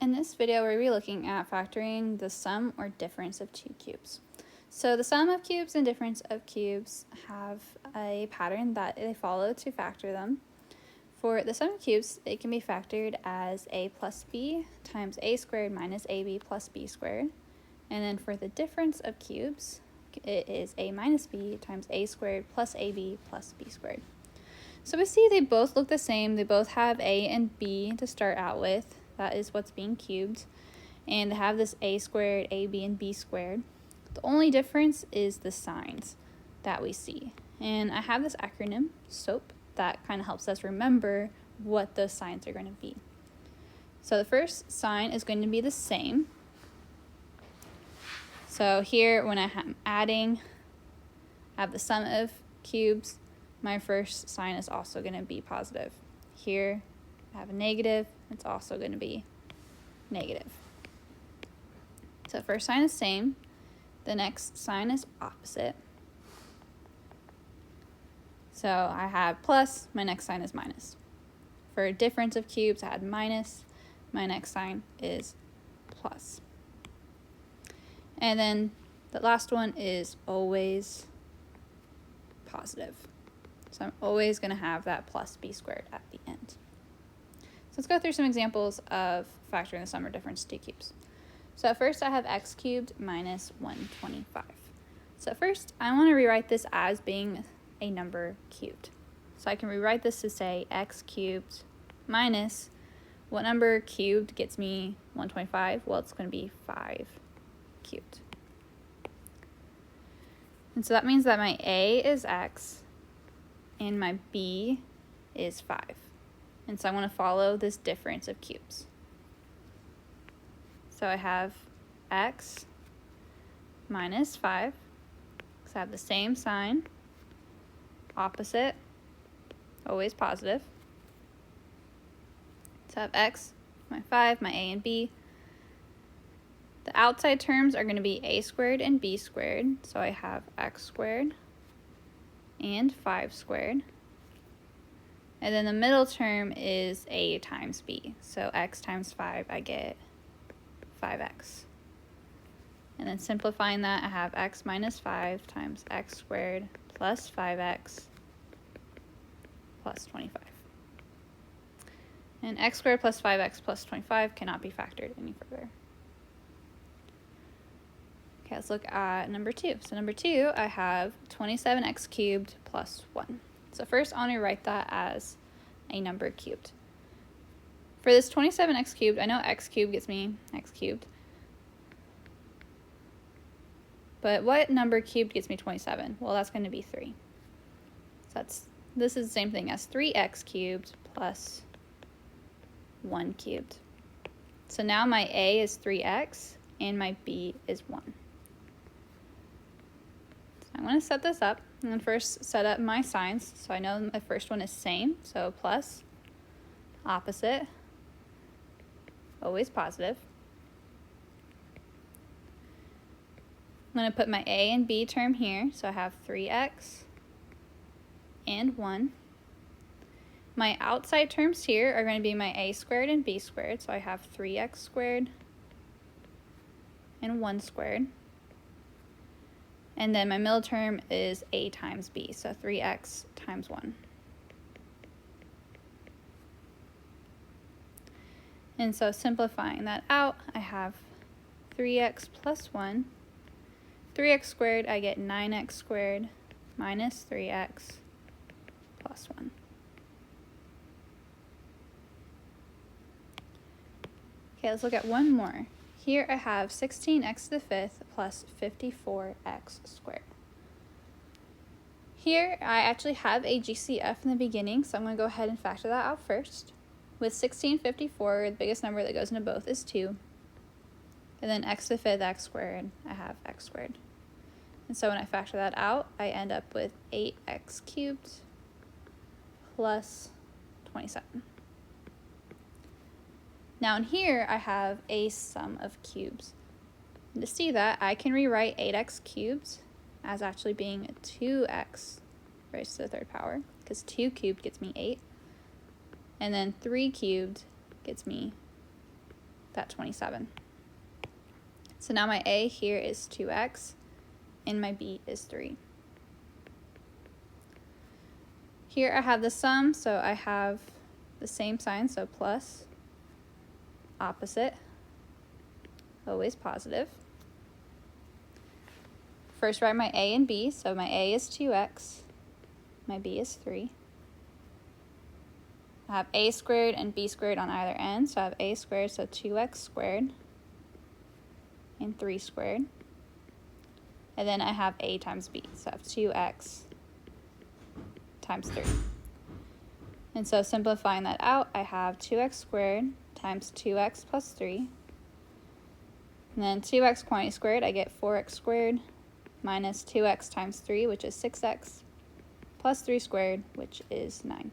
In this video, we're going to be looking at factoring the sum or difference of two cubes. So the sum of cubes and difference of cubes have a pattern that they follow to factor them. For the sum of cubes, it can be factored as a plus b times a squared minus ab plus b squared. And then for the difference of cubes, it is a minus b times a squared plus ab plus b squared. So we see they both look the same. They both have a and b to start out with. That is what's being cubed. And they have this a squared, ab, and b squared. The only difference is the signs that we see. And I have this acronym, SOAP, that kind of helps us remember what those signs are going to be. So the first sign is going to be the same. So here, when I'm adding, I have the sum of cubes. My first sign is also going to be positive. Here, I have a negative. It's also going to be negative. So the first sign is same. The next sign is opposite. So I have plus, my next sign is minus. For difference of cubes, I had minus. My next sign is plus. And then the last one is always positive. So I'm always going to have that plus b squared at the end. So let's go through some examples of factoring the sum or difference of two cubes. So at first I have x cubed minus 125. So at first I want to rewrite this as being a number cubed. So I can rewrite this to say x cubed minus, what number cubed gets me 125? Well, it's going to be 5 cubed. And so that means that my a is x and my b is 5. And so I want to follow this difference of cubes. So I have x minus 5, because I have the same sign, opposite, always positive. So I have x, my 5, my a and b. The outside terms are going to be a squared and b squared. So I have x squared and 5 squared. And then the middle term is a times b. So x times 5, I get 5x. And then simplifying that, I have x minus 5 times x squared plus 5x plus 25. And x squared plus 5x plus 25 cannot be factored any further. Okay, let's look at number 2. So number 2, I have 27x cubed plus 1. So first, I want to write that as a number cubed. For this 27x cubed, I know x cubed gets me x cubed. But what number cubed gets me 27? Well, that's going to be 3. So this is the same thing as 3x cubed plus 1 cubed. So now my a is 3x and my b is 1. I'm going to set this up and then first set up my signs. So I know my first one is same, so plus, opposite, always positive. I'm going to put my a and b term here, so I have 3x and 1. My outside terms here are going to be my a squared and b squared, so I have 3x squared and 1 squared. And then my middle term is a times b, so 3x times 1. And so simplifying that out, I have 3x plus 1. 3x squared, I get 9x squared minus 3x plus 1. Okay, let's look at one more. Here I have 16x to the 5th plus 54x squared. Here I actually have a GCF in the beginning, so I'm going to go ahead and factor that out first. With 1654, the biggest number that goes into both is 2. And then x to the 5th, x squared, I have x squared. And so when I factor that out, I end up with 8x cubed plus 27. Now in here, I have a sum of cubes. And to see that, I can rewrite 8x cubed as actually being 2x raised to the 3rd power, because 2 cubed gets me 8. And then 3 cubed gets me that 27. So now my a here is 2x, and my b is 3. Here I have the sum, so I have the same sign, so plus, opposite, always positive. First write my a and b, so my a is 2x, my b is 3. I have a squared and b squared on either end, so I have a squared, so 2x squared, and 3 squared. And then I have a times b, so I have 2x times 3. And so simplifying that out, I have 2x squared times 2x plus 3. And then 2x quantity squared, I get 4x squared minus 2x times 3, which is 6x, plus 3 squared, which is 9.